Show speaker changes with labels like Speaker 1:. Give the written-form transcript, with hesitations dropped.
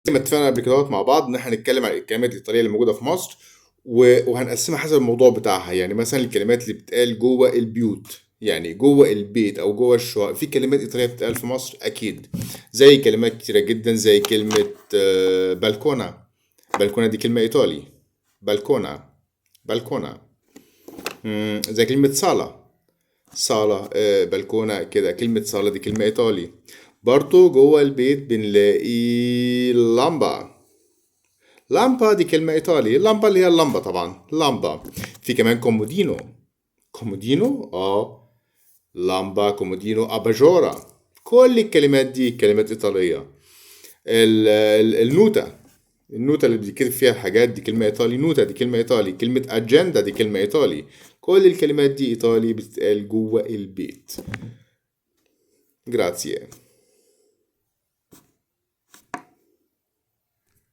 Speaker 1: زي ما اتفقنا قبل كده مع بعض ان احنا هنتكلم عن الكلمات الايطاليه اللي موجوده في مصر، وهنقسمها حسب الموضوع بتاعها. يعني مثلا الكلمات اللي بتتقال جوه البيوت، يعني جوه البيت او جوه الشقق، في كلمات ايطاليه بتتقال في مصر اكيد، زي كلمات كتيره جدا، زي كلمه بالكونا. بالكونا دي كلمه ايطالي. بالكونا، بالكونا. زي كلمه صاله. صالة، بلكونة كده. كلمة صالة دي كلمة إيطالي. برضو جوه البيت بنلاقي لامبا. لامبا دي كلمة إيطالي. لامبا اللي هي اللمبة طبعا، لامبا. في كمان كومودينو. كومودينو، لامبا، كومودينو، أباجورا. كل الكلمات دي كلمات إيطالية. النوتة. النوتة اللي بيتكتب فيها الحاجات دي كلمة إيطالي. نوتة دي كلمة إيطالي. كلمة أجندة دي كلمة إيطالي. كل الكلمات دي إيطالي بتتقال جوه البيت. Grazie.